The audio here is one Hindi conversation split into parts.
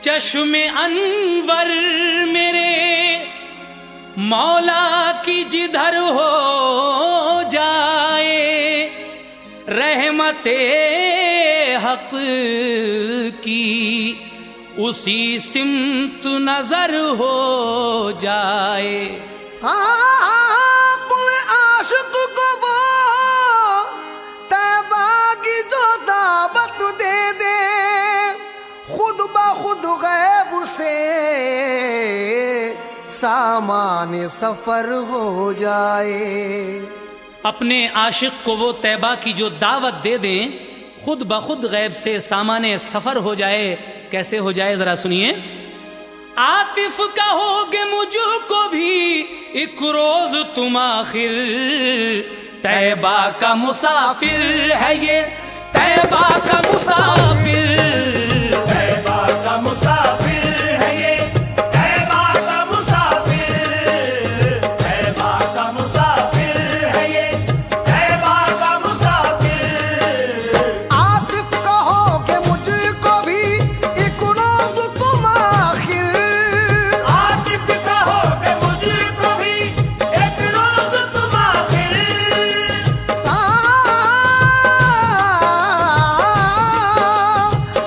चश्मे अनवर मेरे मौला की जिधर हो जाए, रहमते हक की उसी सिमत नजर हो जाए। आशिक को वो तैबा की जो दावत दे दे, खुद ब खुद गैब से सामान सफर हो जाए। अपने आशिक को वो तैबा की जो दावत दे दें, खुद ब खुद गैब से सामाने सफर हो जाए। कैसे हो जाए जरा सुनिए। आतिफ कहोगे मुझको भी एक रोज तुम आखिर, तैबा का मुसाफिर है ये, तैबा का मुसाफिर, तैबा का मुसाफिर है ये, तैबा का मुसाफिर, तैबा का मुसाफिर है ये, तैबा का मुसाफिर। आतिफ कहोगे मुझको भी एक रोज तुम आखिर, आतिफ कहोगे मुझको भी एक रोज तुम आखिर,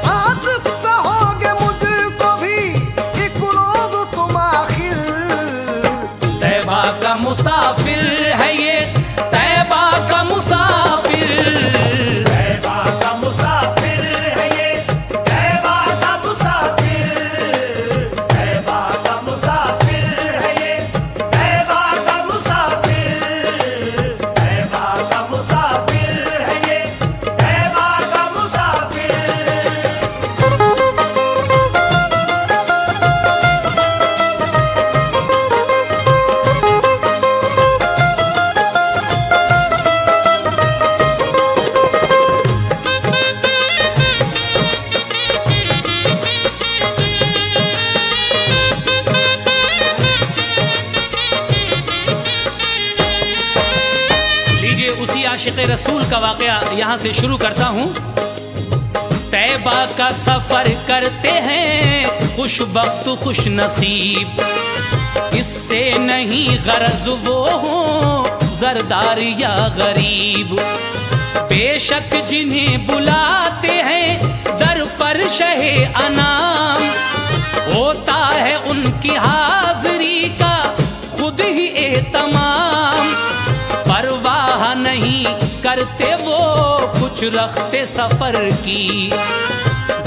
आतिफ कहोगे मुझको भी एक रोज तुम आखिर। तैबा का मुसाफिर है ये, तैबा का मुसाफिर, तैबा का मुसाफिर है ये, तैबा का मुसाफिर, तैबा का मुसाफिर है ये, तैबा का मुसाफिर, तैबा का मुसाफिर है ये, तैबा का मुसाफिर। लीजिए उसी आशिक़ रसूल का वाक़या यहाँ से शुरू करता हूँ। तैबा का सफ़र करते हैं खुशबख्त खुश नसीब, इससे नहीं गरज वो हो जरदार या गरीब। बेशक जिन्हें बुलाते हैं दर पर शहे अनाम, होता है उनकी हाज़िरी का खुद ही एहतमाम। परवाह नहीं करते वो कुछ रखते सफर की,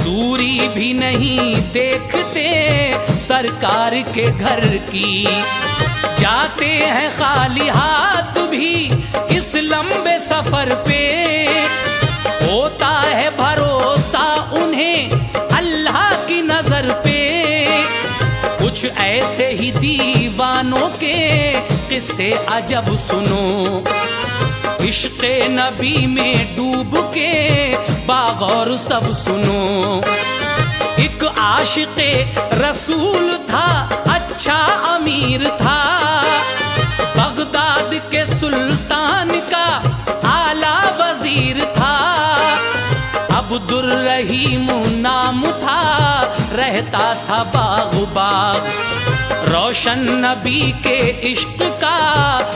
दूरी भी नहीं देखते सरकार के घर की। जाते हैं खाली हाथ भी इस लंबे सफर पे, होता है भरोसा उन्हें अल्लाह की नजर पे। कुछ ऐसे ही दीवानों के किस्से अजब सुनो, इश्क़े नबी में डूब के बागौर सब सुनो। एक आशिक़े रसूल था, अच्छा अमीर था, बगदाद के सुल्तान का आला वजीर था। अब्दुर्रहीम नाम था, रहता था बाग बाग, रोशन नबी के इश्क का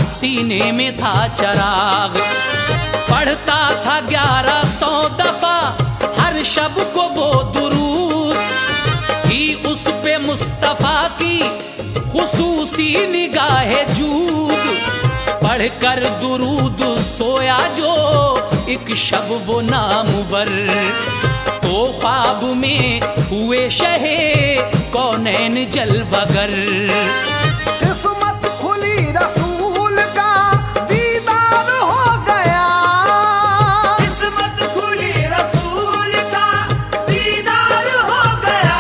सीने में था चराग। पढ़ता था 1100 दफा हर शब को वो दुरूद, ही उस पे मुस्तफा की खुसूसी निगाह जूद। पढ़कर दुरूद सोया जो एक शब वो नामवर, तो ख्वाब में हुए शहे कौनैन जलवगर। किस्मत खुली रसूल का दीदार हो गया, किस्मत खुली रसूल का दीदार हो गया,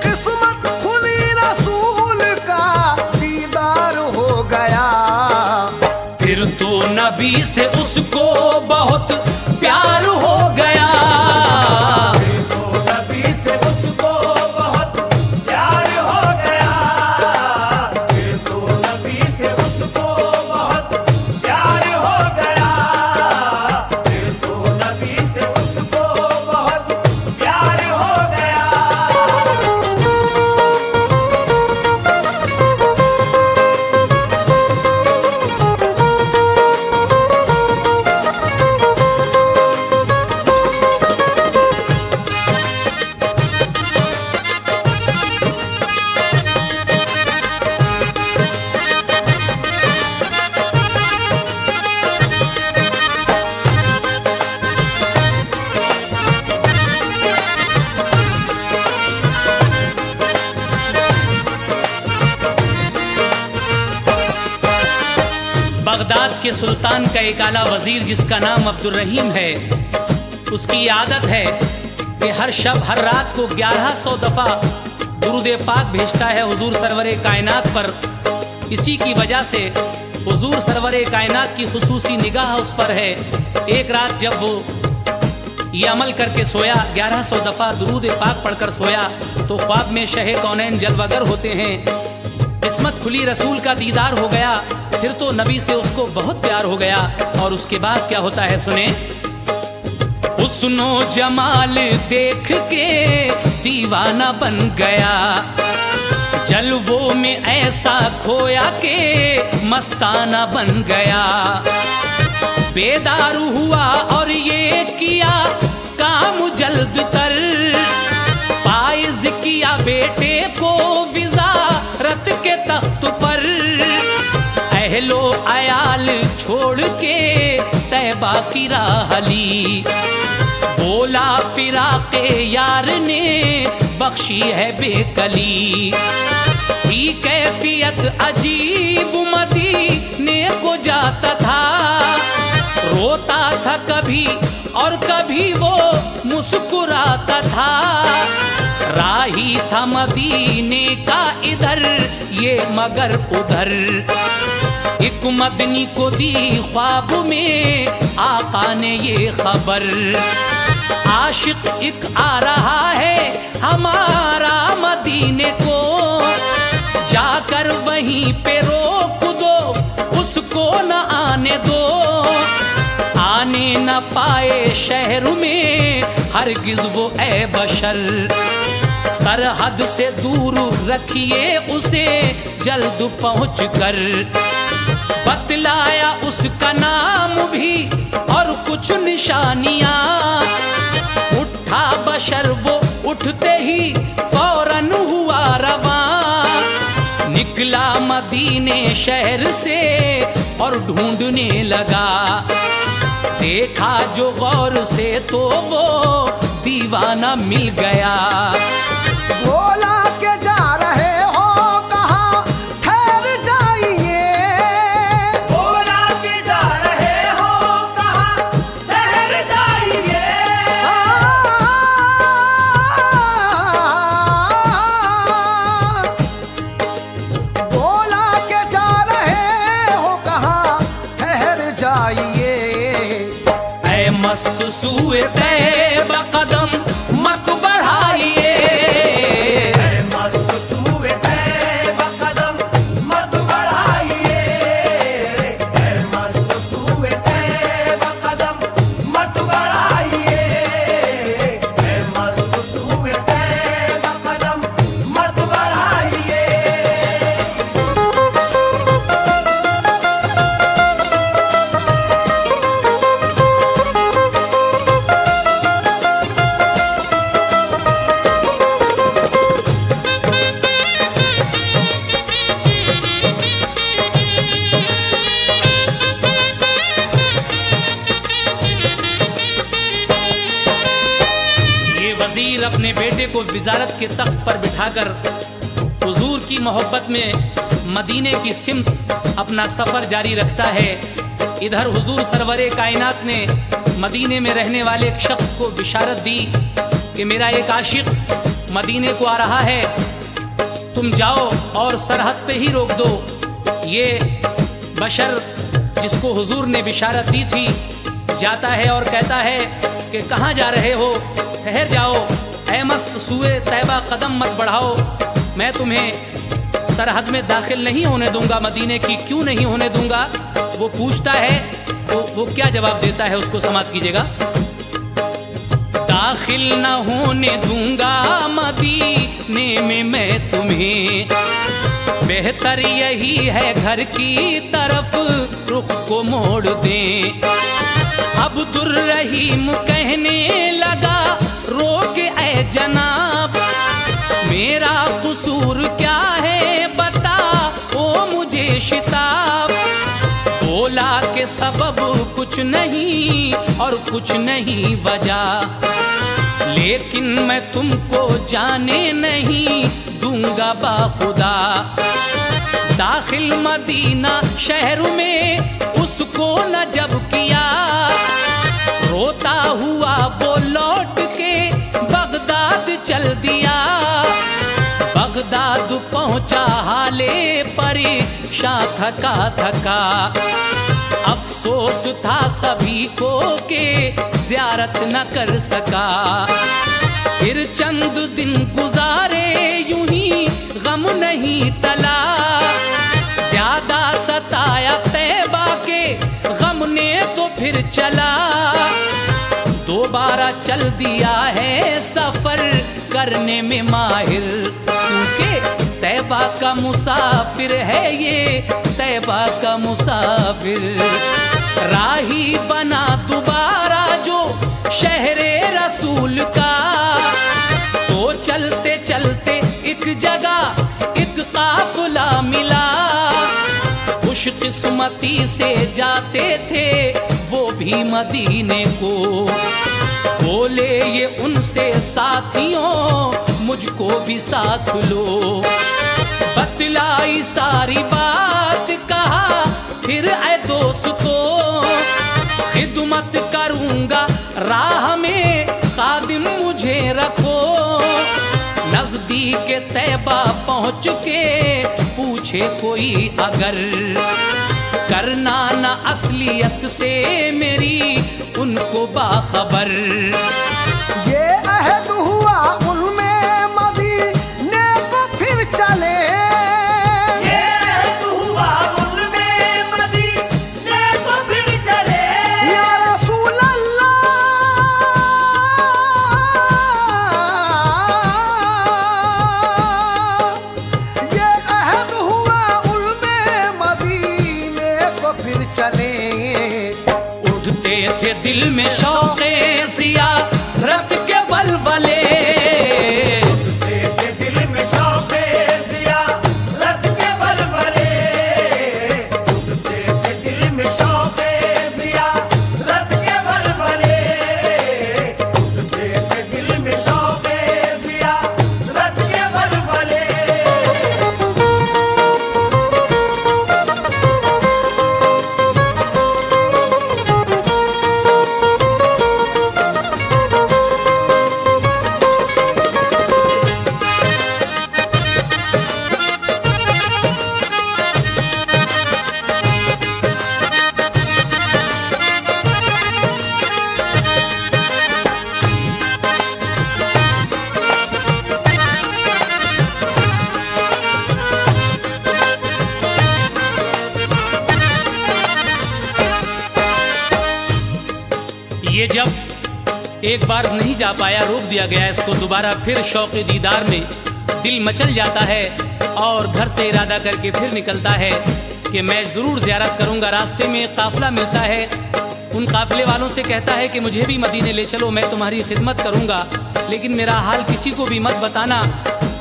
किस्मत खुली रसूल का दीदार हो गया। फिर तो नबी से उसको बहुत प्यार हो गया। तो नबी से उसको बहुत प्यार हो गया, फिर तो नबी से उसको बहुत प्यार हो गया। के सुल्तान का एक आला वजीर जिसका नाम अब्दुल रहीम है, उसकी आदत है कि हर शब हर रात को 1100 दफ़ा दुरूद पाक भेजता है हुजूर सरवरे कायनात पर। इसी की वजह से हुजूर सरवरे कायनात की खुसूसी निगाह उस पर है। एक रात जब वो ये अमल करके सोया, 1100 दफ़ा दुरूद पाक पढ़कर सोया, तो ख्वाब में शहे कौनैन जलवागर होते हैं। किस्मत खुली, रसूल का दीदार हो गया। फिर तो नबी से उसको बहुत प्यार हो गया। और उसके बाद क्या होता है सुने। हुस्नो जमाल देख के दीवाना बन गया, जलवों में ऐसा खोया के मस्ताना बन गया। बेदार हुआ और ये किया काम जल्द तर, फाइज किया बेटे को विज़ारत के तख्त पर। अहलो अयाल छोड़ के तैबा की राह ली, बोला फिराके यार ने बख्शी है बेकली। ही कैफियत अजीब मदीने को जाता था, रोता था कभी और कभी वो मुस्कुराता था। राही था मदीने का इधर ये मगर उधर, एक मदनी को दी ख्वाब में आका ने ये खबर। आशिक एक आ रहा है हमारा मदीने को, जाकर वहीं पे रोक दो उसको न आने दो। आने न पाए शहर में हरगिज वो ए बशर, सरहद से दूर रखिए उसे जल्द पहुँच कर। बतलाया उसका नाम भी और कुछ निशानियाँ, उठा बशर वो उठते ही फौरन हुआ रवां। निकला मदीने शहर से और ढूंढने लगा, देखा जो गौर से तो वो दीवाना मिल गया। बोला के जा रहे हो कहाँ, ठहर जाइए। बोला के जा रहे हो कहाँ, ठहर जाइए। बोला के जा रहे हो कहाँ, ठहर जाइए। ऐ मस्त सूए तैबा कदम मत बढ़ाइए। मस्त सूए तैबा कदम मत बढ़ाइए। मस्त सूए तैबा कदम मत बढ़ाइए। मस्त सूए तैबा कदम मत बढ़ाइए। ये वजीर अपने बेटे को विजारत के तख्त पर बिठाकर हुजूर की मोहब्बत में मदीने की सिमत अपना सफ़र जारी रखता है। इधर हुजूर सरवरे कायनात ने मदीने में रहने वाले एक शख्स को बिशारत दी कि मेरा एक आशिक मदीने को आ रहा है, तुम जाओ और सरहद पे ही रोक दो। ये बशर जिसको हुजूर ने बिशारत दी थी जाता है और कहता है कि कहाँ जा रहे हो, ठहर जाओ। ऐ मस्त सूए तैबा कदम मत बढ़ाओ, मैं तुम्हें सरहद में दाखिल नहीं होने दूंगा। मदीने की क्यों नहीं होने दूंगा? वो पूछता है तो वो क्या जवाब देता है उसको समाप्त कीजिएगा। दाखिल न होने दूंगा मदीने में मैं तुम्हें, बेहतर यही है घर की तरफ रुख को मोड़ दें। अब्दुल रहीम कहने लगा रोके ऐ जनाब, मेरा कसूर क्या है बता ओ मुझे शिताब। बोला के सबब कुछ नहीं और कुछ नहीं वजह, लेकिन मैं तुमको जाने नहीं दूंगा बाखुदा। दाखिल मदीना शहर में उसको को न जब किया, रोता हुआ वो लौट के बगदाद चल दिया। बगदाद पहुंचा हाले परेशान थका थका, अफसोस था सभी को के ज़ियारत न कर सका। फिर चंद दिन गुजारे यूं ही गम नहीं टला, ज्यादा सताया तैबा के गम ने तो फिर चला। दोबारा चल दिया है सफर करने में माहिर, क्योंकि तैबा का मुसाफिर है ये, तैबा का मुसाफिर। राही बना दोबारा जो शहरे रसूल का, तो चलते चलते एक जगह एक काफिला मिला। खुशकिस्मती से जाते थे वो भी मदीने को, बोले ये उनसे साथियों मुझको भी साथ लो। बतलाई सारी बात, कहा फिर ऐ दोस्तों खिदमत करूंगा राह में, खादिम मुझे रखो। नजदीक तैबा पहुंच के पूछे कोई अगर, करना न असलियत से मेरी उनको बाखबर। ये अहद हुआ उनमें मदीने को फिर चले, ये अहद हुआ उनमें मदीने को फिर चले। या रसूल अल्लाह, ये अहद हुआ उनमें मदीने को फिर चले। उठते थे दिल में शौक़े ज़ियारत के बलबले, उठते दिल में शौक़े ज़ियारत के बलबले, उठते दिल में शौक़े ज़ियारत के बलबले, उठते दिल में शौक़े ज़ियारत के बलबले। ये जब एक बार नहीं जा पाया, रोक दिया गया इसको, दोबारा फिर शौक़ दीदार में दिल मचल जाता है और घर से इरादा करके फिर निकलता है कि मैं ज़रूर ज़ियारत करूँगा। रास्ते में एक काफ़िला मिलता है, उन काफ़िले वालों से कहता है कि मुझे भी मदीने ले चलो, मैं तुम्हारी खिदमत करूँगा, लेकिन मेरा हाल किसी को भी मत बताना।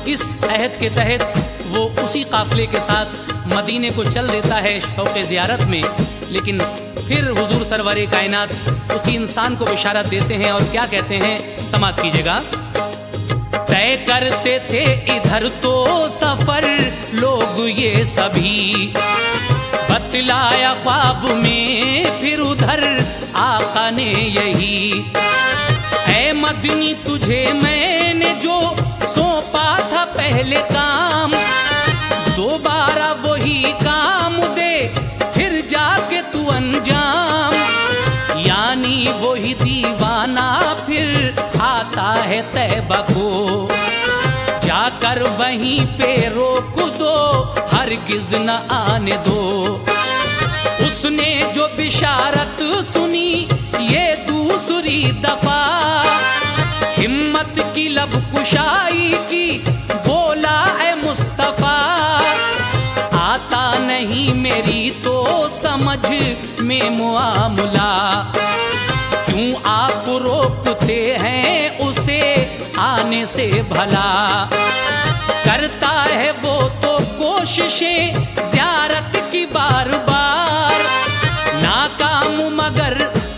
इस अहद के तहत वो उसी काफ़िले के साथ मदीने को चल देता है शौक़ ज़ियारत में। लेकिन फिर हुजूर सरवर कायनात उसी इंसान को बिशारत देते हैं और क्या कहते हैं, समात कीजिएगा। तय करते थे इधर तो सफर लोग ये सभी, बतलाया ख्वाब में फिर उधर आका ने यही। ऐ मदनी तुझे मैंने जो सौंपा था पहले काम, दोबारा वही काम दे फिर जाके तू अंजाम। यानी वही दीवाना फिर आता है तैबा को, जाकर वहीं पे रोक दो हरगिज न आने दो। उसने जो बिशारत सुनी ये दूसरी दफा, हिम्मत की लब कुशाई की बोला है मुस्तफा। आता नहीं मेरी तो समझ में मुआमला, क्यों आप रोकते हैं उसे आने से भला। करता है वो तो कोशिशें ज़ियारत की बार बार, नाकाम मगर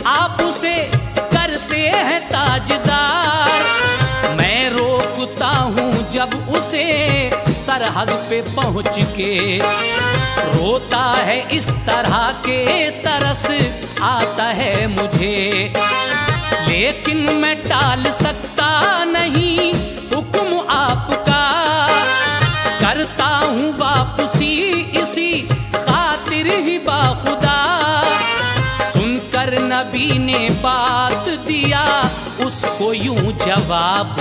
आप उसे करते हैं ताजदार। मैं रोकता हूँ जब उसे सरहद पे पहुँच के। रोता है इस तरह के तरस आता है मुझे, लेकिन मैं टाल सकता नहीं हुक्म आपका। करता हूँ वापसी इसी खातिर ही बाखुदा। सुनकर नबी ने बात दिया उसको यूं जवाब,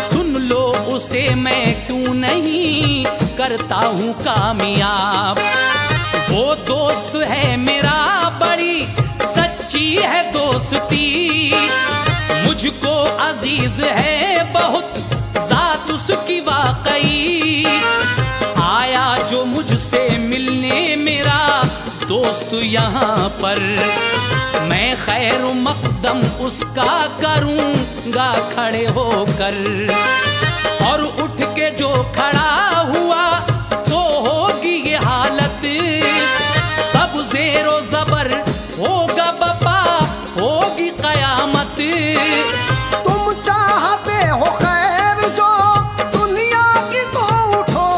सुन लो उसे मैं क्यों नहीं करता हूँ कामयाब। वो दोस्त है मेरा बड़ी सच्ची है दोस्ती, मुझको अजीज है बहुत जात उसकी वाकई। आया जो मुझसे मिलने मेरा दोस्त यहाँ पर, मैं खैर मकदम उसका करूँगा खड़े होकर। और उठ के जो खड़ा हुआ तो होगी ये हालत, सब ज़ेरो ज़बर होगा बपा होगी कयामत। तुम चाहते हो खैर जो दुनिया की तो उठो,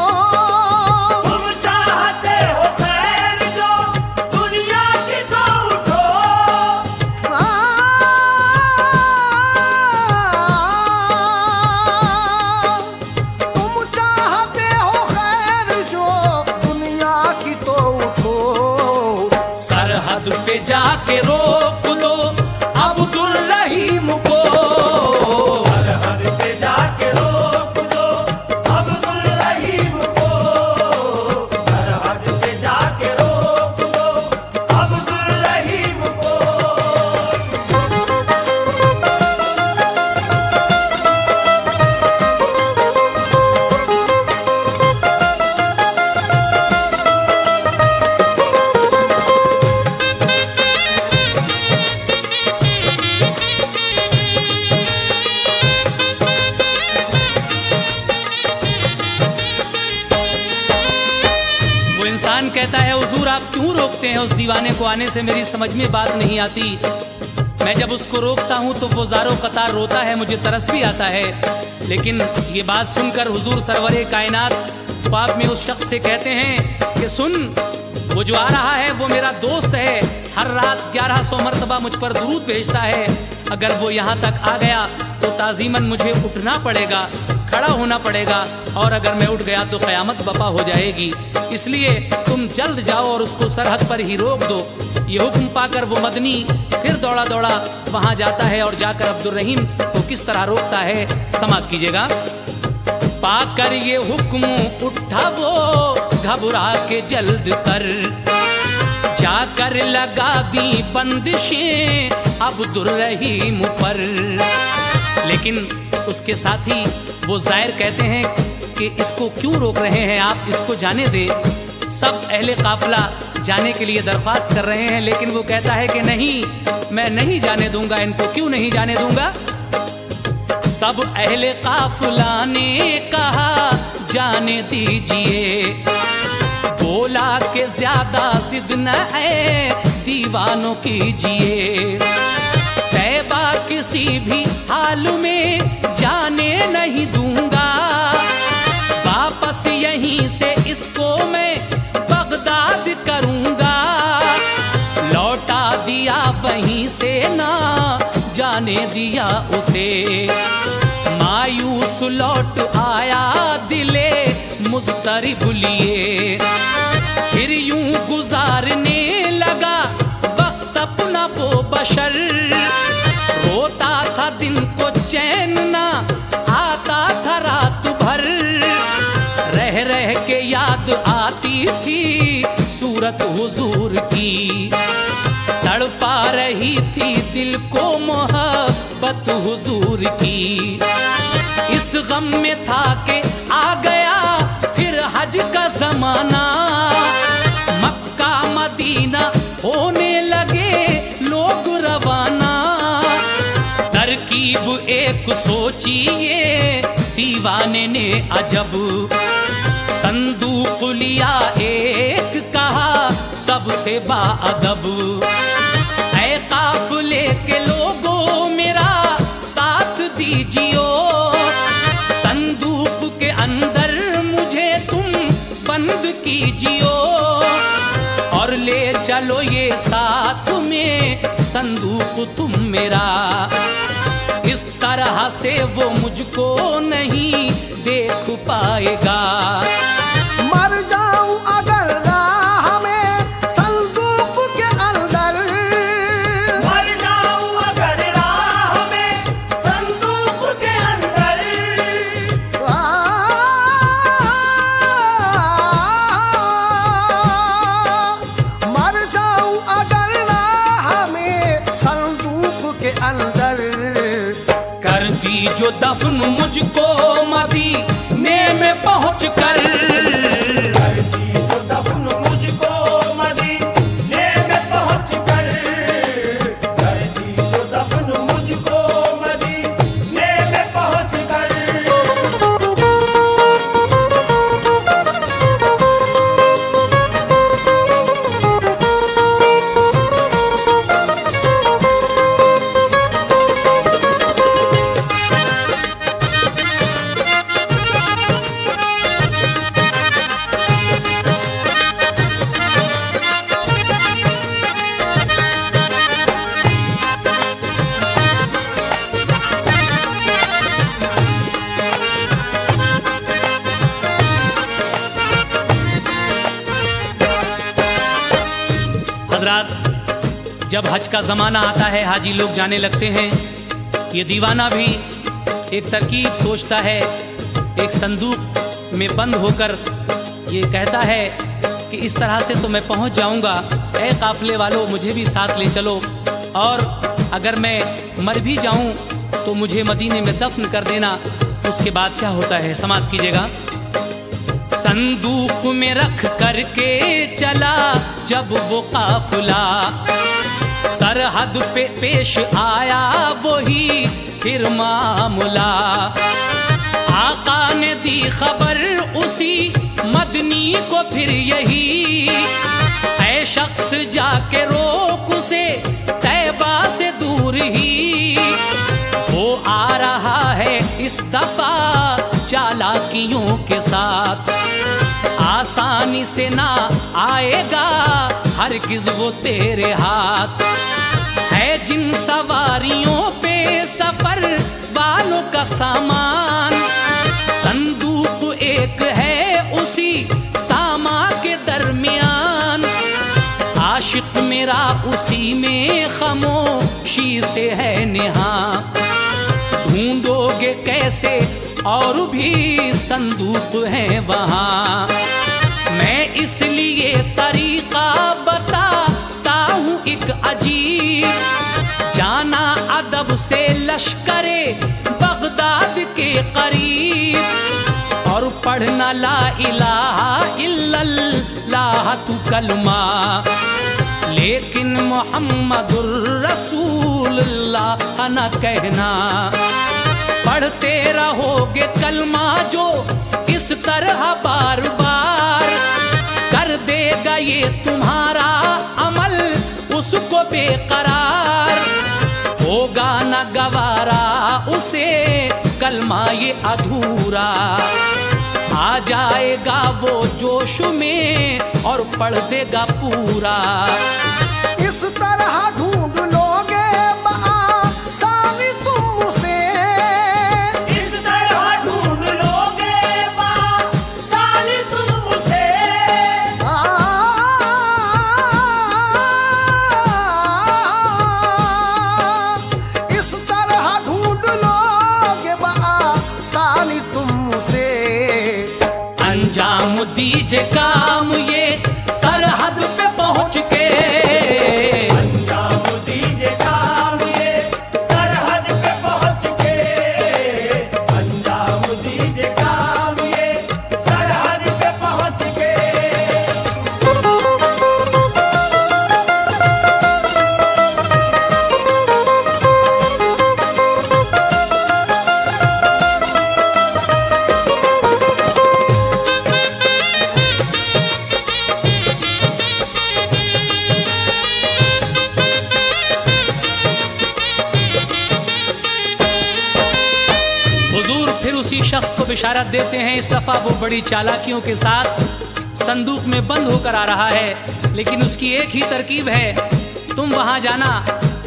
तुम चाहते हो खैर जो दुनिया की तो उठो। तुम चाहते हो खैर जो दुनिया की तो उठो। सरहद पे जाके रोक दो अब्दुल रहीम को। सरहद पे जाके रोक दो अब्दुल रहीम को। सरहद पे जाके रोक दो अब्दुल रहीम को। वो इंसान कहता है हुजूर आप क्यों रोकते हैं उस दीवाने को आने से, मेरी समझ में बात नहीं आती। मैं जब उसको रोकता हूँ तो वो ज़ारो कतार रोता है, मुझे तरस भी आता है। लेकिन ये बात सुनकर हुजूर सरवरे कायनात ख्वाब में उस शख्स से कहते हैं कि सुन, वो जो आ रहा है वो मेरा दोस्त है, हर रात 1100 मरतबा मुझ पर दुरूद भेजता है। अगर वो यहाँ तक आ गया तो ताज़ीमन मुझे उठना पड़ेगा, खड़ा होना पड़ेगा, और अगर मैं उठ गया तो क़यामत बपा हो जाएगी। इसलिए तुम जल्द जाओ और उसको सरहद पर ही रोक दो। ये हुक्म पाकर वो मदनी फिर दौड़ा दौड़ा वहाँ जाता है और जाकर अब्दुल रहीम को किस तरह रोकता है समाप्त कीजिएगा। पाकर ये हुक्म उठा वो घबरा के जल्द कर, जाकर लगा दी बंदिशें अब्दुल रहीम पर। लेकिन उसके साथी वो जाहिर कहते हैं कि इसको क्यों रोक रहे हैं आप, इसको जाने दे। सब अहले काफिला जाने के लिए दरख्वास्त कर रहे हैं, लेकिन वो कहता है कि नहीं, मैं नहीं जाने दूंगा इनको। क्यों नहीं जाने दूंगा? सब अहले काफिला ने कहा जाने दीजिए, बोला कि ज्यादा जिद न है दीवानों कीजिए। तैबा किसी भी हाल में जाने नहीं दूंगा, वापस यहीं से इसको मैं बगदाद करूंगा। लौटा दिया वहीं से ना जाने दिया उसे, मायूस लौट आया दिले मुस्तरिब लिए। फिर यूं गुजारने लगा वक्त अपना वो बशर, रोता था दिन को चैन ना आता था रात भर। रह रह के याद आती थी सूरत हुजूर की, तड़पा रही थी दिल को मोहब्बत हुजूर की। इस गम में था कि आ गया फिर हज का जमाना, मक्का मदीना होने लगे लोग रवाना। तरकीब एक सोची ये दीवाने ने अजब, संदूक लिया एक कहा सबसे बाअदब। ऐ काफिले के लोगों मेरा साथ दीजियो, संदूक के अंदर मुझे संदूक तुम मेरा। इस तरह से वो मुझको नहीं देख पाएगा। मर जाऊं अगर राह में संदूक के अंदर, मर जाऊं अगर राह में संदूक के अंदर। मर जाऊं अगर राह में संदूक के अंदर। कर दी जो दफन मुझको मदीने में पहुँच कर। कर दी जो दफन मुझको मदीने में पहुँच कर। कर दी जो दफन मुझको मदीने में पहुँच कर। हजरात, जब हज का ज़माना आता है हाजी लोग जाने लगते हैं। ये दीवाना भी एक तरकीब सोचता है, एक संदूक में बंद होकर ये कहता है कि इस तरह से तो मैं पहुंच जाऊंगा, ऐ काफिले वालों मुझे भी साथ ले चलो, और अगर मैं मर भी जाऊं तो मुझे मदीने में दफन कर देना। उसके बाद क्या होता है समाप्त कीजिएगा। संदूक में रख करके चला जब वो काफिला, सरहद पे पेश आया वही फिर मामला। आका ने दी खबर उसी मदनी को फिर यही, ऐ शख्स जाके रोक उसे तैबा से दूर ही। वो आ रहा है इस दफा चालाकियों के साथ, आसानी से ना आएगा हरगिज़ वो तेरे हाथ। है जिन सवारियों पे सफर वालों का सामान, संदूक एक है उसी सामा के दरमियान। आशिक मेरा उसी में खामोशी से है निहा, ढूंढोगे कैसे और भी संदूक है वहाँ। मैं इसलिए तरीका बताता हूँ एक अजीब, जाना अदब से लश्करे बगदाद के करीब, और पढ़ना ला इलाहा इल्लल्लाह तू कलमा, लेकिन मोहम्मदुर रसूलुल्लाह न कहना। पढ़ते रहोगे कलमा जो इस तरह बार बार, कर देगा ये तुम्हारा अमल उसको बेकरार। होगा न गवारा उसे कलमा ये अधूरा, आ जाएगा वो जोश में और पढ़ देगा पूरा। इस तरह ढूंढ लोगे बआसानी तुम उसे, इस तरह ढूंढ लोगे बआसानी तुम उसे। इस तरह ढूंढ लोगे बआसानी तुम उसे। अंजाम दीजिए काम ये सरहद पे पहुंच के, अंजाम दीजिए काम ये सरहद पे पहुंच के। अंजाम दीजिए काम ये सरहद पे पहुंच के। हुजूर फिर उसी शख्स को बिशारत देते हैं। इस दफा वो बड़ी चालाकियों के साथ संदूक में बंद होकर आ रहा है, लेकिन उसकी एक ही तरकीब है, तुम वहां जाना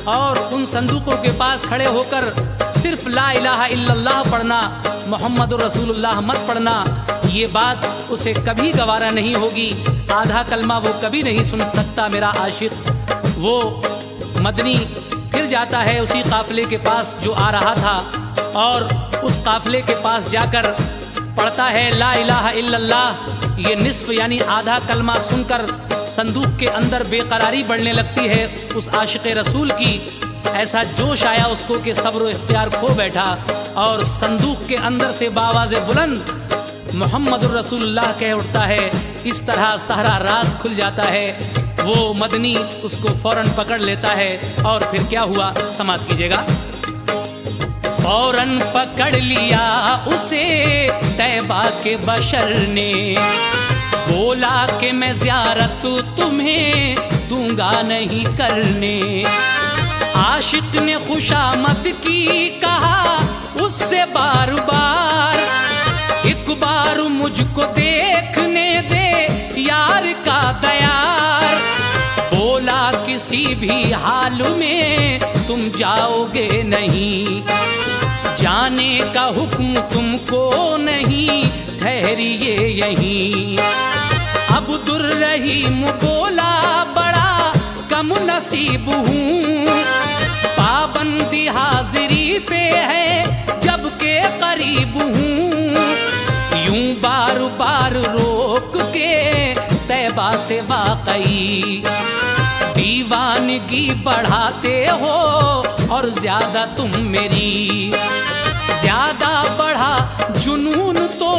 और उन संदूकों के पास खड़े होकर सिर्फ ला इलाहा इल्लल्लाह पढ़ना, मोहम्मद रसूलुल्लाह मत पढ़ना, ये बात उसे कभी गवारा नहीं होगी। आधा कलमा वो कभी नहीं सुन सकता मेरा आशिक। वो मदनी फिर जाता है उसी काफिले के पास जो आ रहा था, और उस काफिले के पास जाकर पढ़ता है ला इलाहा इल्लल्लाह। ये निस्फ यानी आधा कलमा सुनकर संदूक के अंदर बेकरारी बढ़ने लगती है उस आशिक रसूल की। ऐसा जोश आया उसको कि सब्र इख्तियार खो बैठा, और संदूक के अंदर से बावाज़े बुलंद मोहम्मद रसूलुल्लाह कह उठता है। इस तरह सारा राज खुल जाता है। वो मदनी उसको फौरन पकड़ लेता है, और फिर क्या हुआ समाप्त कीजिएगा। फौरन पकड़ लिया उसे तैबा के बशर ने, बोला कि मैं ज़ियारत तुम्हें दूंगा नहीं करने। आशिक ने खुशामद की कहा उससे बार बार, एक बार मुझको देखने दे यार का दयार। बोला किसी भी हाल में तुम जाओगे नहीं, जाने का हुक्म तुमको नहीं, ठहरिए यहीं। अब्दुर्रहीम बोला बड़ा कम नसीब हूँ, पाबंदी हाजिरी पे है जबकि करीब हूँ। यूं बार बार रोक के तैबा से वाकई, दीवानगी बढ़ाते हो और ज्यादा तुम मेरी। ज्यादा बढ़ा जुनून तो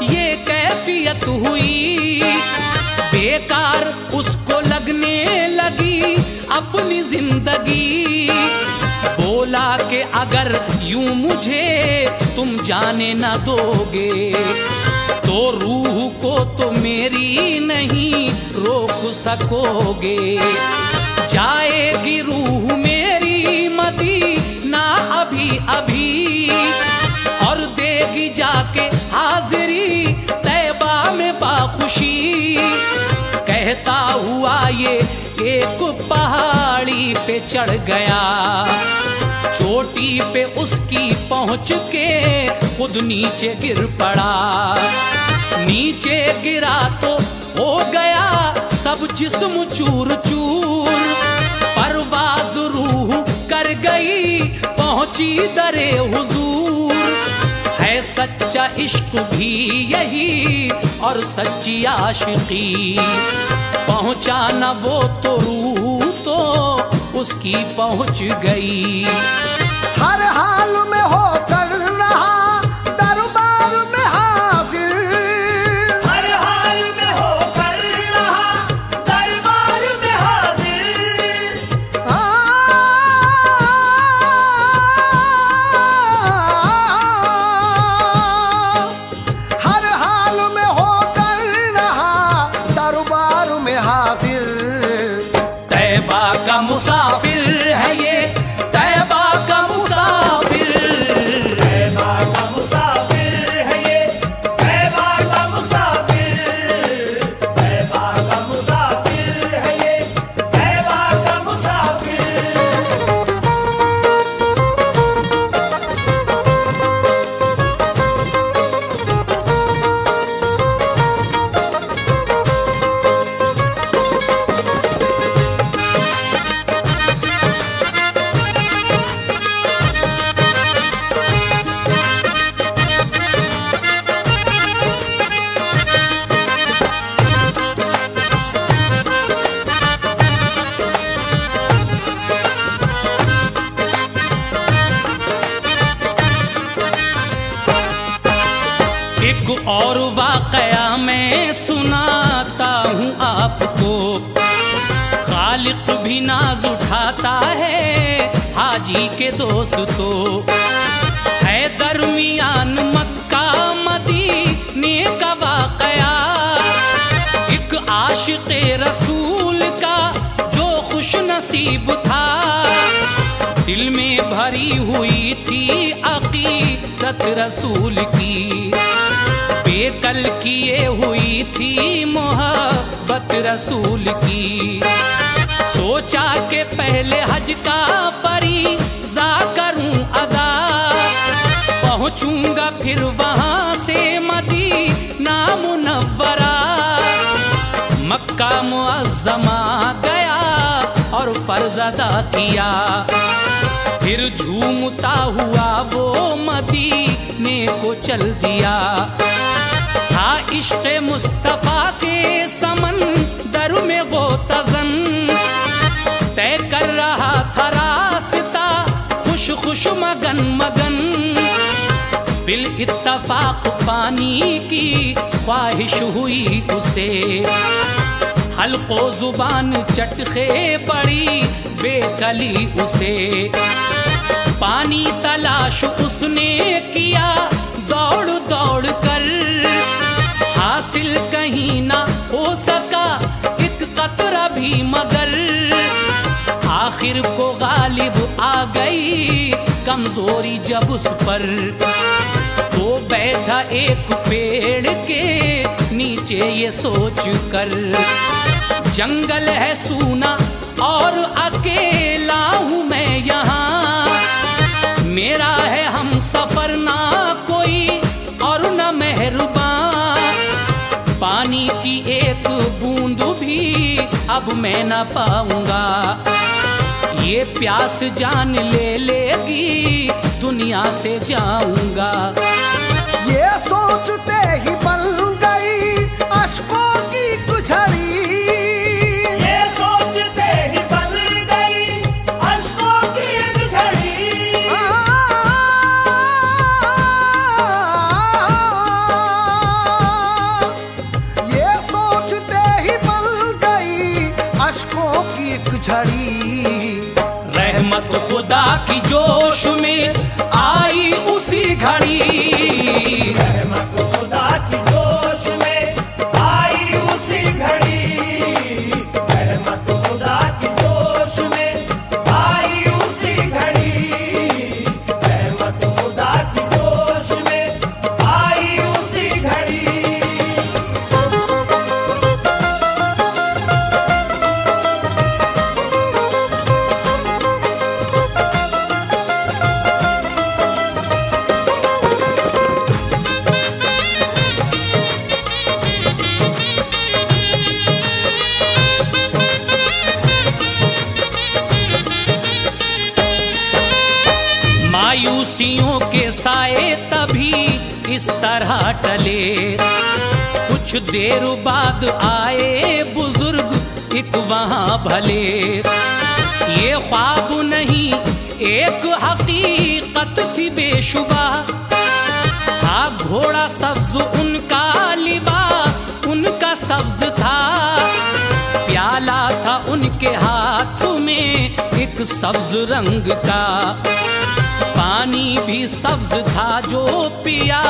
ये कैफियत हुई, बेकार उसको लगने लगी अपनी जिंदगी। बोला कि अगर यूं मुझे तुम जाने न दोगे, तो रूह को तो मेरी नहीं रोक सकोगे। जाएगी रूह मेरी मदीना अभी अभी, और देगी जाके हाजिरी तैबा में बाखुशी। कहता हुआ ये एक पहाड़ी पे चढ़ गया, चोटी पे उसकी पहुंच के खुद नीचे गिर पड़ा। नीचे गिरा तो हो गया सब जिस्म चूर चूर, परवाज़ रूह कर गई पहुंची दरे हुजूर। है सच्चा इश्क भी यही और सच्ची आशिकी, पहुंचा न वो तो रूह तो उसकी पहुंच गई। हर हाल में होकर रहा दरबार में हाजिर, हर हाल में होकर रहा दरबार में हाजिर। हर हाल में होकर रहा दरबार में हाजिर। तैबा का मुसाफिर है ये, तैबा का मुसाफिर। तैबा का मुसाफिर है ये, तैबा का मुसाफिर। तैबा का मुसाफिर है ये, तैबा का मुसाफिर। एक और वाकया मैं सुनाता हूँ आपको, खालिक भी नाज उठाता है हाजी के दोस्तों। है दरमियान मक्का मदीने का वाकया, एक आशिक़े रसूल का जो खुश नसीब था। दिल में भरी हुई थी अकीदत रसूल की, बेकल किए हुई थी मोहब्बत रसूल की। सोचा के पहले हज का फिर वहां से मदीना मुनव्वरा, मक्का मुअज़्ज़मा गया और फर्ज अदा किया। फिर झूमता हुआ वो मदीने को चल दिया। था इश्क़ मुस्तफ़ा के समंदर में गोतज़न, तय कर रहा था रास्ता खुश खुश मगन मगन। बिल इत्तफ़ाक़ पानी की ख्वाहिश हुई उसे, हल्को जुबान चटखे पड़ी बेकली उसे। पानी तलाश उसने किया दौड़ दौड़ कर, हासिल कहीं ना हो सका एक कतरा भी मगर। आखिर को गालिब आ गई कमजोरी जब उस पर, वो बैठा एक पेड़ के नीचे ये सोच कर, जंगल है सूना और अकेला हूँ मैं यहाँ, मेरा है हम सफर ना कोई और न मेहरबान। पानी की एक बूंद भी अब मैं न पाऊंगा, ये प्यास जान ले लेगी दुनिया से जाऊंगा। ये सोचते ही बन गई अश्कों की कुझड़ी, ये सोचते ही बन गई अश्कों की एक झड़ी। ये सोचते ही बन गई अश्कों की कुझड़ी। रहमत खुदा की जोश में आई उसी घड़ी, रहमत खुदा की जोश में आई उसी घड़ी। रहमत खुदा की जोश में आई उसी घड़ी। रहमत खुदा की जोश में आई उसी घड़ी। मायूसियों के साए तभी इस तरह टले, कुछ देर बाद आए बुजुर्ग एक वहां भले। ये ख्वाब नहीं एक हकीकत थी बेशुबा, था घोड़ा सब्ज उनका लिबास उनका सब्ज था, प्याला था उनके हाथ में एक सब्ज रंग का, पानी भी सब्ज था जो पिया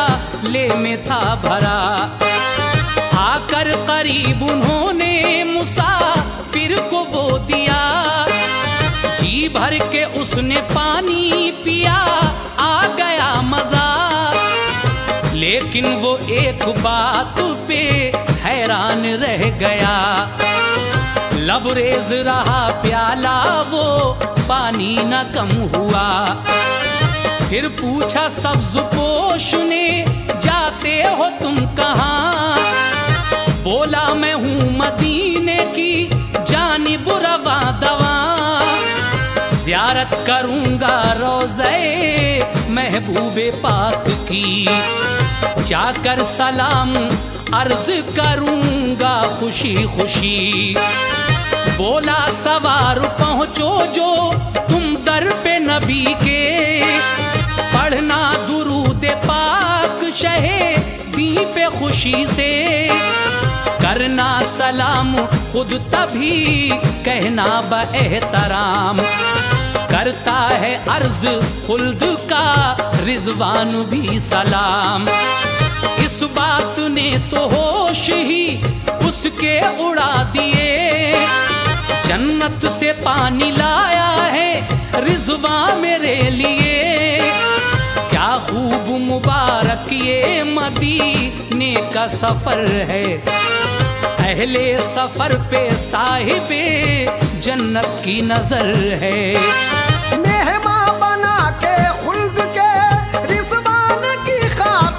ले में था भरा। आकर करीब उन्होंने मुसाफिर को वो दिया, जी भर के उसने पानी पिया आ गया मजा। लेकिन वो एक बात पे हैरान रह गया, लबरेज रहा प्याला वो पानी न कम हुआ। फिर पूछा सब्ज पोश ने जाते हो तुम कहाँ, बोला मैं हूँ मदीने की जानिब रवा दवा, ज़ियारत करूँगा रोज़े महबूबे पाक की, जाकर सलाम अर्ज करूँगा खुशी खुशी। बोला सवार पहुँचो जो तुम दर पे नबी के, पढ़ना दुरूद पाक शहे दी पे खुशी से, करना सलाम खुद तभी कहना बएहतराम, करता है अर्ज खुल्द का रिजवान भी सलाम। इस बात ने तो होश ही उसके उड़ा दिए, जन्नत से पानी लाया है रिजवा मेरे लिए, क्या खूब मुबारक ये मदीने का सफर है, अहले सफर पे साहिबे जन्नत की नजर है। मेहमान बना के खुल्द के रिजवान की ख्वाब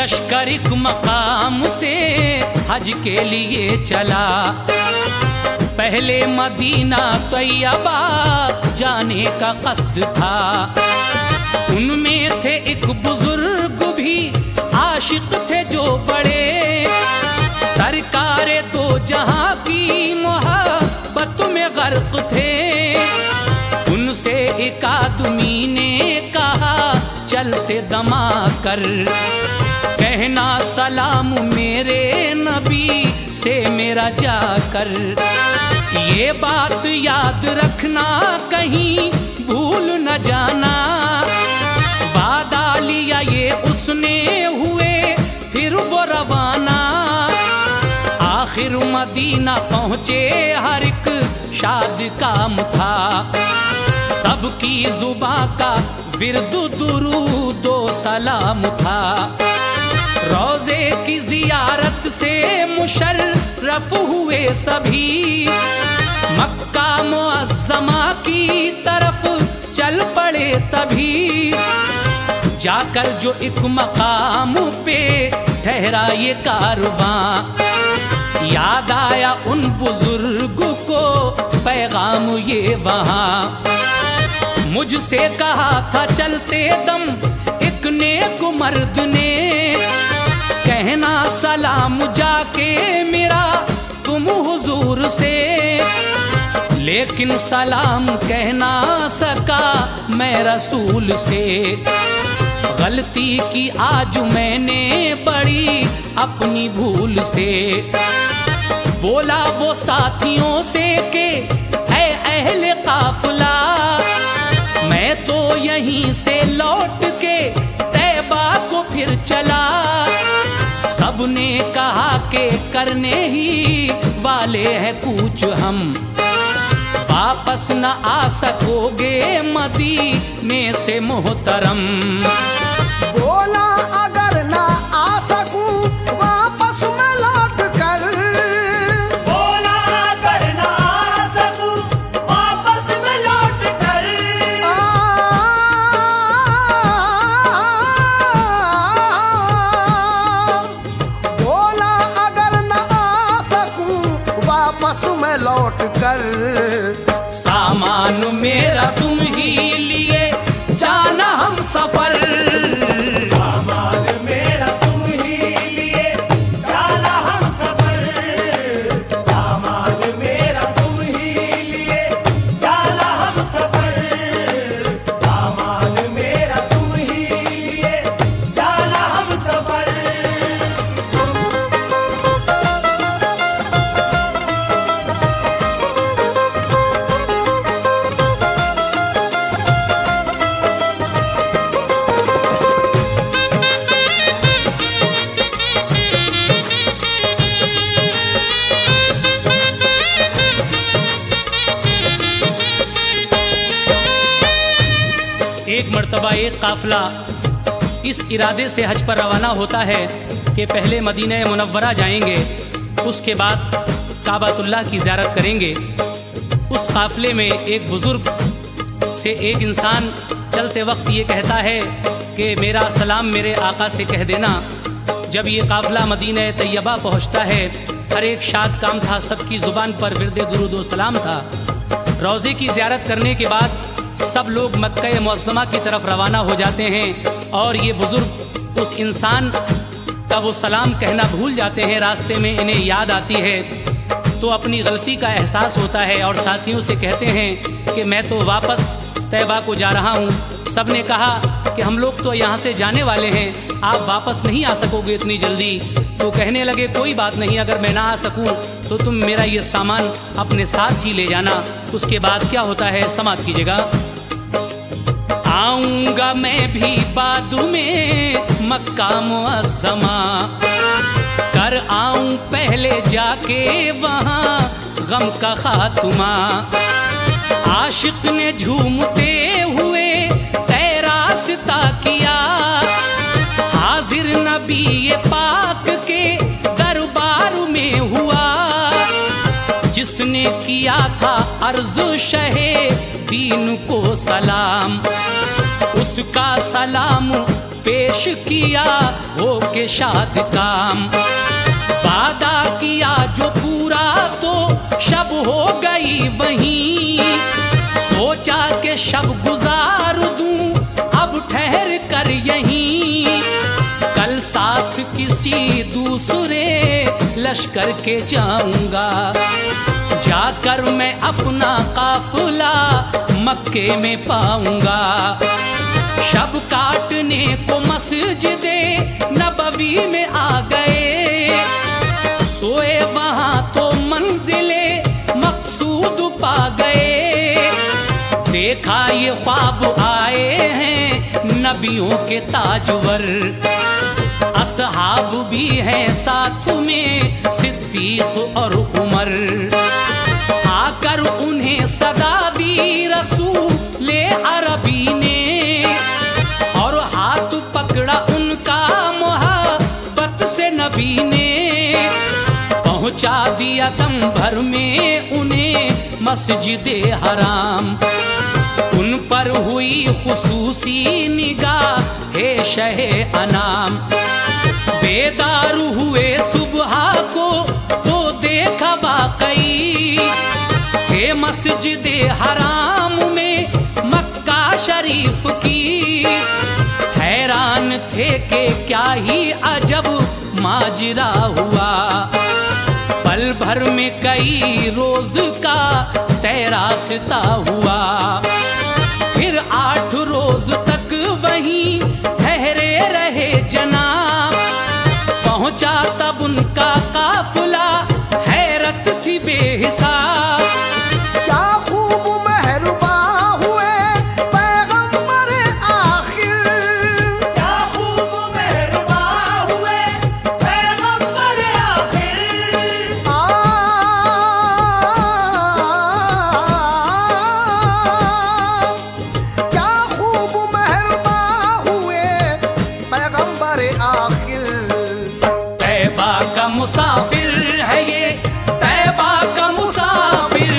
लश्कर एक मकाम से हज के लिए चला। पहले मदीना तैयबा जाने का कस्द था। उनमें थे एक बुजुर्ग भी आशिक थे जो बड़े, सरकारे दो जहां की मोहब्बत में गर्क थे। उनसे एक आदमी ने कहा चलते दमा कर, कहना सलाम मेरे नबी से मेरा जाकर। ये बात याद रखना कहीं भूल न जाना, वादा लिया ये उसने हुए फिर वो रवाना। आखिर मदीना पहुँचे हर एक शाद काम था, सबकी जुबां का विर्दु दुरूदो सलाम था। रोजे की जियारत से मुशर्रफ हुए सभी, मक्का मुअज्जमा की तरफ चल पड़े तभी। जाकर जो एक मकाम पे ठहरा ये कारवां, याद आया उन बुजुर्ग को पैगाम ये वहाँ। मुझसे कहा था चलते दम एक नेक मर्द ने, कहना सलाम जाके मेरा तुम हुजूर से। लेकिन सलाम कह ना सका मैं रसूल से, गलती की आज मैंने बड़ी अपनी भूल से। बोला वो साथियों से के ऐ अहले काफिला, मैं तो यहीं से लौट के तैबा को फिर चला। सबने कहा के करने ही वाले हैं कूच हम, वापस न आ सकोगे मदीने से मोहतरम। बोला अगर ना आ सकूं वापस मैं लौट कर, बोला अगर ना आ सकूं वापस मैं लौट कर। बोला अगर ना आ सकूं वापस मैं लौट कर। सामान मेरा तुम ही लिए जाना हम सफर, सामान मेरा तुम ही लिए जाना हम सफर। सामान मेरा तुम ही लिए जाना हम सफर। सामान मेरा तुम ही लिए जाना हम सफर। एक मर्तबा एक काफिला इस इरादे से हज पर रवाना होता है कि पहले मदीना मुनव्वरा जाएंगे, उसके बाद काबतुल्लाह की ज़ियारत करेंगे। उस काफिले में एक बुज़ुर्ग से एक इंसान चलते वक्त ये कहता है कि मेरा सलाम मेरे आका से कह देना। जब ये काफिला मदीना तैयबा पहुँचता है, हर एक शाद काम था, सबकी ज़ुबान पर विर्द दुरूद व सलाम था। रोज़े की ज़ियारत करने के बाद सब लोग मक्का मुअज़्ज़मा की तरफ रवाना हो जाते हैं और ये बुज़ुर्ग उस इंसान का वो सलाम कहना भूल जाते हैं। रास्ते में इन्हें याद आती है तो अपनी गलती का एहसास होता है और साथियों से कहते हैं कि मैं तो वापस तैबा को जा रहा हूँ। सब ने कहा कि हम लोग तो यहाँ से जाने वाले हैं, आप वापस नहीं आ सकोगे इतनी जल्दी। तो कहने लगे कोई बात नहीं, अगर मैं ना आ सकूं तो तुम मेरा ये सामान अपने साथ ही ले जाना। उसके बाद क्या होता है समाप्त कीजिएगा। आऊंगा मैं भी बाद में मक्का मुअज़्ज़मा, कर आऊं पहले जाके वहाँ गम का खात्मा। आशिक ने झूमते हुए रास्ता किया, हाजिर नबी ये पाक के दरबार में हुआ। जिसने किया था अर्ज़ शहे दीन को सलाम, उसका सलाम पेश किया हो के शाद काम। वादा किया जो पूरा तो शब हो गई वहीं, सोचा कि शब गुजार दूं अब ठहर कर यहीं। कल साथ किसी दूसरे लश्कर के जाऊंगा, जाकर मैं अपना काफिला मक्के में पाऊंगा। शब काटने को मस्जिदे नबवी में आ गए, सोए वहां तो मंजिले मकसूद पा गए। देखा ये ख्वाब आए हैं नबियों के ताजवर, असहाब भी हैं साथ में सिद्दीक और उमर। आकर उन्हें सदा दी रसूले अरबी ने, और हाथ पकड़ा उनका मोहब्बत से नबी ने। पहुंचा दिया दम भर में उन्हें मस्जिदे हराम, उन पर हुई खुसूसी निगाह हे शहे अनाम। बेदार हुए सुबह को तो देखा वाकई, हे मस्जिदे हराम में मक्का शरीफ की। हैरान थे कि क्या ही अजब माजरा हुआ, पल भर में कई रोज का तय रास्ता हुआ। फिर 8 रोज तक वहीं ठहरे रहे जनाब, पहुंचा तब उनका काफिला हैरत थी बेहिसाब। क्या खूब मेहरबा हुए पैगंबर आखिर, क्या खूब मेहरबा हुए पैगंबर आखिर। क्या खूब मेहरबा हुए पैगंबर आखिर। तैबा का मुसाफिर है ये, तैबा का मुसाफिर।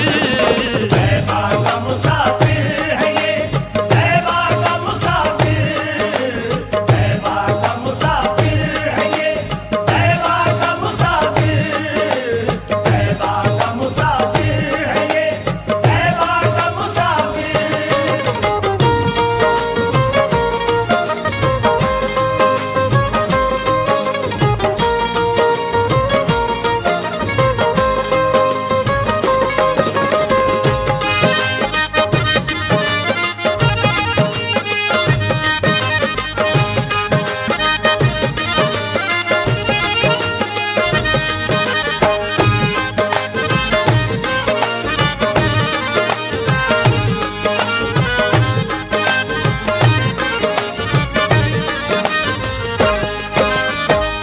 तैबा का मुसाफिर है ये, तैबा का मुसाफिर। तैबा का मुसाफिर है ये, तैबा का मुसाफिर। तैबा का मुसाफिर है ये, तैबा का मुसाफिर।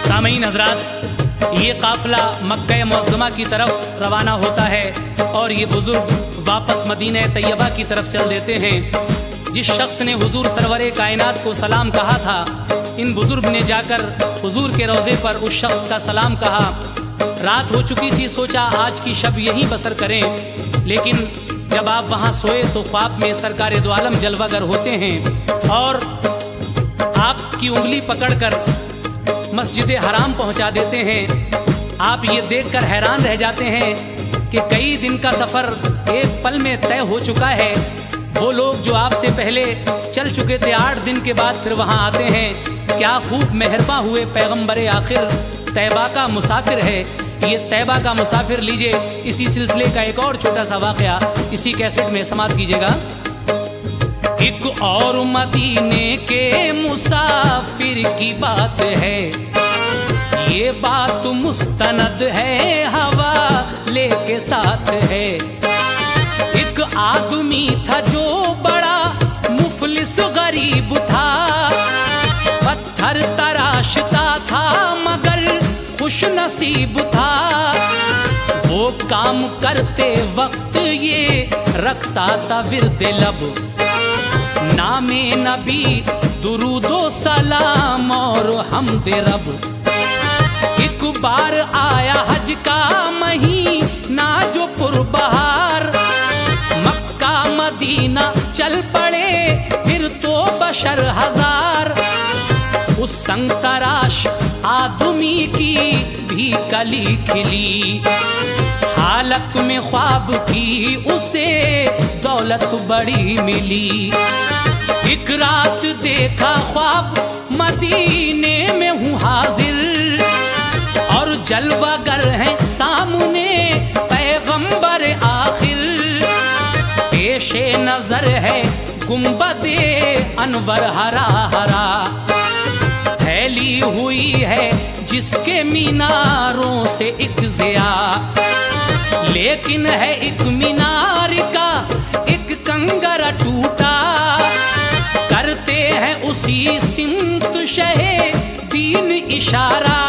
सामईन हजरात, ये काफिला मक्का मुअज़्ज़मा की तरफ रवाना होता है और ये बुजुर्ग वापस मदीना तैयबा की तरफ चल देते हैं। जिस शख्स ने हुजूर सरवरे कायनात को सलाम कहा था, इन बुजुर्ग ने जाकर हुजूर के रोज़े पर उस शख्स का सलाम कहा। रात हो चुकी थी, सोचा आज की शब यहीं बसर करें, लेकिन जब आप वहाँ सोए तो ख्वाब में सरकार दो आलम जलवागर होते हैं और आपकी उंगली पकड़कर मस्जिद हराम पहुंचा देते हैं। आप ये देखकर हैरान रह जाते हैं कि कई दिन का सफ़र एक पल में तय हो चुका है। वो लोग जो आपसे पहले चल चुके थे 8 दिन के बाद फिर वहाँ आते हैं। क्या खूब मेहरबा हुए पैगंबर आखिर, तैबा का मुसाफिर है ये। तैबा का मुसाफिर लीजिए, इसी सिलसिले का एक और छोटा सा वाक़या इसी कैसेट में समाप्त कीजिएगा। एक और मदीने के मुसाफिर की बात है, ये बात मुस्तनद है, हवा लेके साथ है। एक आदमी था जो बड़ा मुफलिस गरीब था, पत्थर तराशता था मगर खुश नसीब था। वो काम करते वक्त ये रखता था विर्द लब, नामे नबी दुरूदो सलाम और हमदे रब। एक बार आया हज का महीना जो पुरबहार, मक्का मदीना चल पड़े फिर तो बशर हजार। उस संग तराश आदमी की भी कली खिली। हालत में ख्वाब की उसे दौलत बड़ी मिली। एक रात देखा ख्वाब मदीने में हूँ हाजिर, और जलवागर है सामने पैगंबर आखिर। पेशे नजर है गुंबदे अनवर हरा हरा, फैली हुई है जिसके मीनारों से एक ज़िया। लेकिन है एक मीनार का एक कंगरा टूटा, करते हैं उसी सिमत शहे दीन इशारा।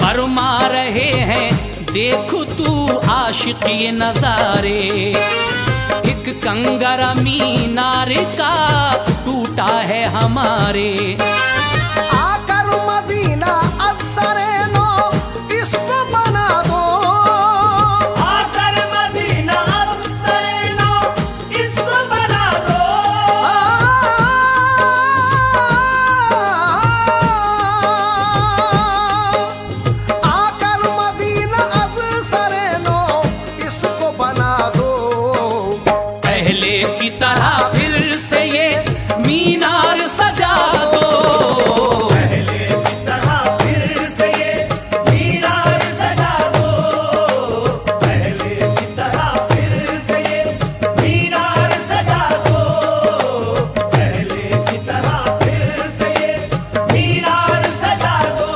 फरमा रहे हैं देख तू आशिक ये नजारे, एक कंगरा मीनार का टूटा है हमारे। आकर मदीना अफसरे नो इसको बना दो, आकर मदीना अफसरे नो इसको बना दो। आकर मदीना अफसरे नो इसको बना दो। पहले की तरह फिर से ये मीनार सजा दो। पहले की तरह फिर से ये मीनार सजा दो। पहले की तरह फिर से ये मीनार सजा दो। पहले की तरह फिर से ये मीनार सजा दो।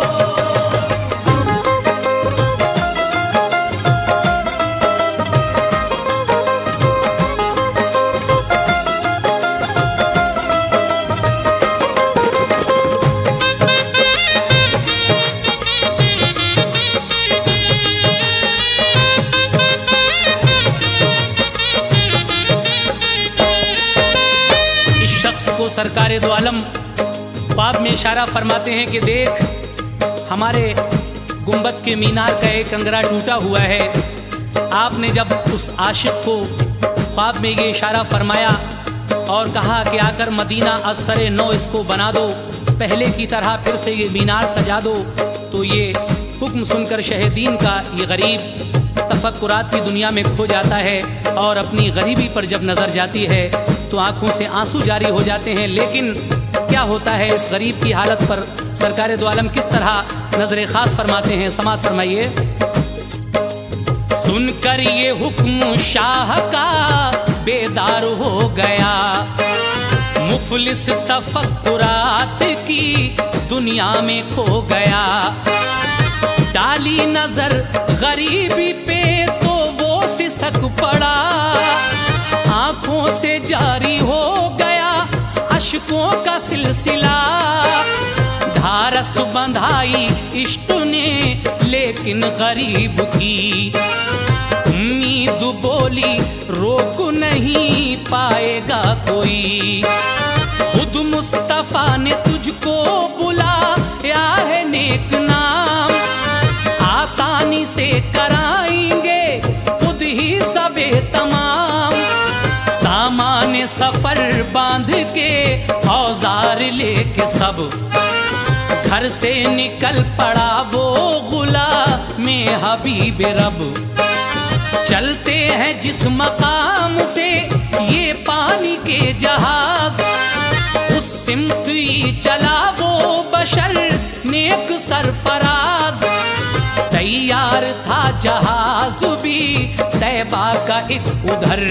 इस शख्स को सरकारे दो आलम ख्वाब में इशारा फरमाते हैं कि देख हमारे गुंबद के मीनार का एक कंगरा टूटा हुआ है। आपने जब उस आशिक को ख्वाब में ये इशारा फरमाया और कहा कि आकर मदीना असरे नौ इसको बना दो, पहले की तरह फिर से ये मीनार सजा दो, तो ये हुक्म सुनकर शहीदीन का ये गरीब तफक्कुरात की दुनिया में खो जाता है और अपनी गरीबी पर जब नज़र जाती है तो आंखों से आंसू जारी हो जाते हैं। लेकिन क्या होता है इस गरीब की हालत पर सरकार दो आलम किस तरह नजर खास फरमाते हैं, समात फरमाइए। सुनकर ये हुक्म शाह का बेदार हो गया, मुफलिस तफक्कुरात की दुनिया में खो गया। डाली नजर गरीबी पे तो वो सिसक पड़ा, आंखों से जारी हो गया अश्कों का सिलसिला। धारस बंधाई इश्क ने लेकिन गरीब की, उम्मीद बोली रोक नहीं पाएगा कोई। खुद मुस्तफा ने तुझको बुलाया है नेक नाम, आसानी से कराएंगे खुद ही सबे तमाम। सामान सफर बांध के औजार लेके सब घर से निकल पड़ा वो गुलाम में हबीब रब। चलते हैं जिस मकाम से ये पानी के जहाज, उस सिमत ही चला वो बशर नेक सरफराज। तैयार था जहाज भी तैबा का एक उधर,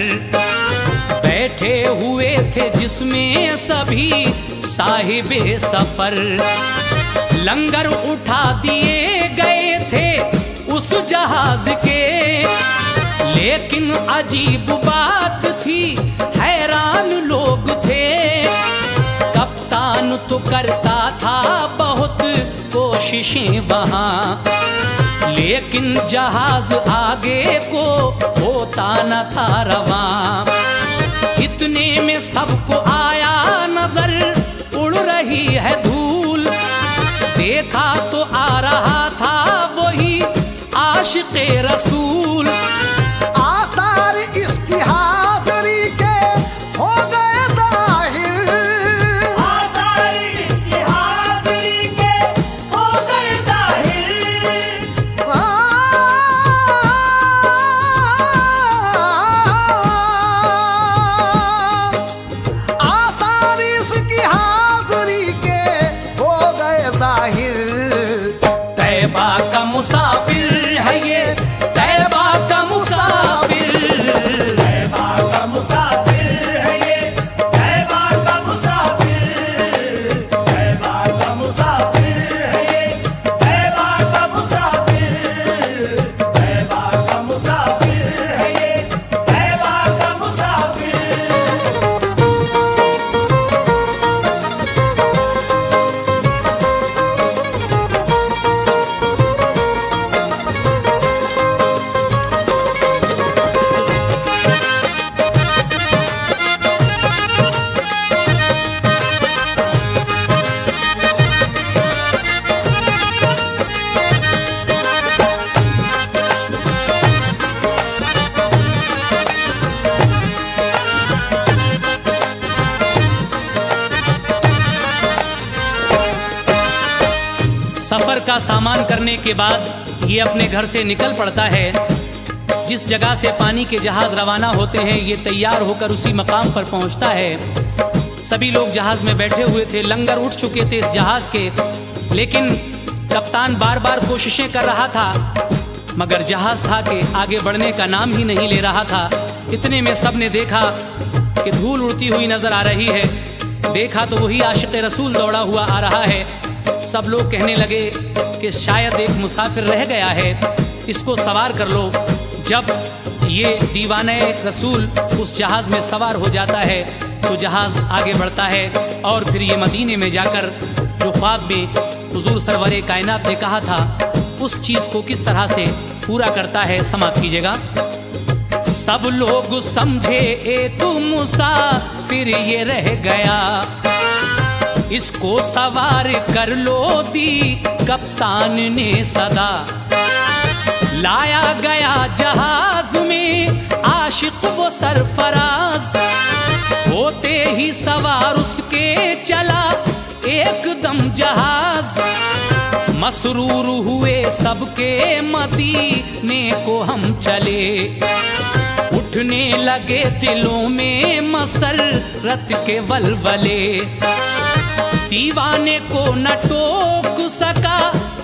बैठे हुए थे जिसमें सभी साहिबे सफर। लंगर उठा दिए गए थे उस जहाज के, लेकिन अजीब बात थी हैरान लोग थे। कप्तान तो करता था बहुत कोशिशें वहाँ, लेकिन जहाज आगे को होता न था रवां। इतने में सबको आया नजर उड़ रही है धूल, देखा तो आ रहा था वही आशिक़े रसूल। आसार इसकी हाज़िरी के हो गए ज़ाहिर, आसार इसकी हाज़िरी का सामान करने के बाद ये अपने घर से निकल पड़ता है। जिस जगह से पानी के जहाज रवाना होते हैं ये तैयार होकर उसी मकाम पर पहुंचता है। सभी लोग जहाज में बैठे हुए थे, लंगर उठ चुके थे इस जहाज के, लेकिन कप्तान बार बार कोशिशें कर रहा था मगर जहाज था कि आगे बढ़ने का नाम ही नहीं ले रहा था। इतने में सब ने देखा कि धूल उड़ती हुई नजर आ रही है। देखा तो वही आशिक़ रसूल दौड़ा हुआ आ रहा है। सब लोग कहने लगे कि शायद एक मुसाफिर रह गया है, इसको सवार कर लो। जब ये दीवाने रसूल उस जहाज में सवार हो जाता है तो जहाज आगे बढ़ता है और फिर ये मदीने में जाकर जो ख्वाब में हुजूर सरवरे कायनात ने कहा था उस चीज़ को किस तरह से पूरा करता है, समाप्त कीजिएगा। सब लोग समझे एक मुसाफिर ये रह गया, इसको सवार कर लो दी कप्तान ने सदा। लाया गया जहाज में आशिक वो सरफराज, होते ही सवार उसके चला एकदम जहाज। मसरूर हुए सबके मदीने को हम चले, उठने लगे दिलों में मसरत के वलवले। दीवाने को न टोक सका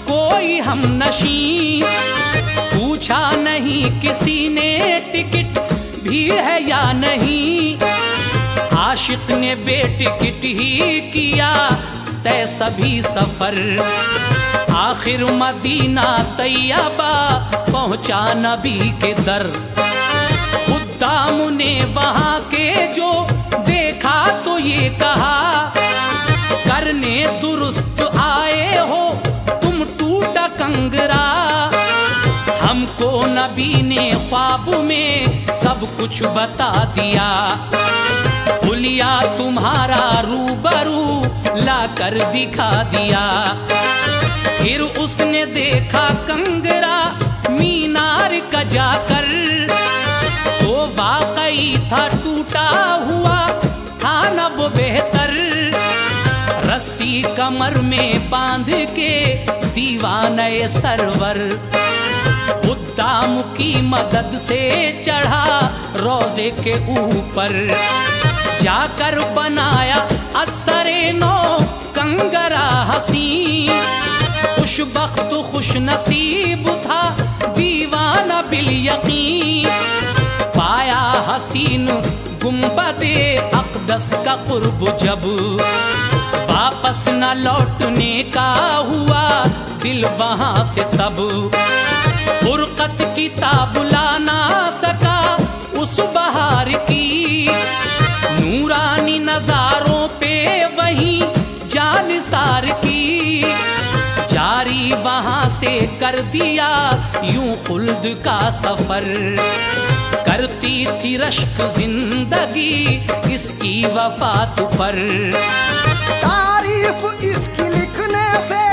कोई हम नशी, पूछा नहीं किसी ने टिकट भी है या नहीं। आशिक ने बेटिकट ही किया तय सभी सफर, आखिर मदीना तैयबा पहुंचा नबी के दर। खुद्दाम ने वहां के जो देखा तो ये कहा, करने दुरुस्त आए हो तुम टूटा कंगरा। हमको नबी ने ख्वाब में सब कुछ बता दिया, हुलिया तुम्हारा रूबरू ला कर दिखा दिया। फिर उसने देखा कंगरा मीनार का जाकर, तो वाकई था टूटा हुआ था न वो बेहतर। रस्सी कमर में बांध के दीवाने सरवर, खुद्दाम की मदद से चढ़ा रोजे के ऊपर। जाकर बनाया असरे नो कंगरा हसी, खुशबख्त खुश नसीब था दीवाना बिल यकीन। पाया हसीन गुंबदे अक़दस का कुर्ब जब, वापस न लौटने का हुआ दिल वहां से तब। फुरकत किताब ला ना सका उस बहार की, नूरानी नजारों पे वहीं जान सार की। जारी वहां से कर दिया यूं खुल्द का सफर, करती थी रश्क जिंदगी इसकी वफात पर। तारीफ इसकी लिखने से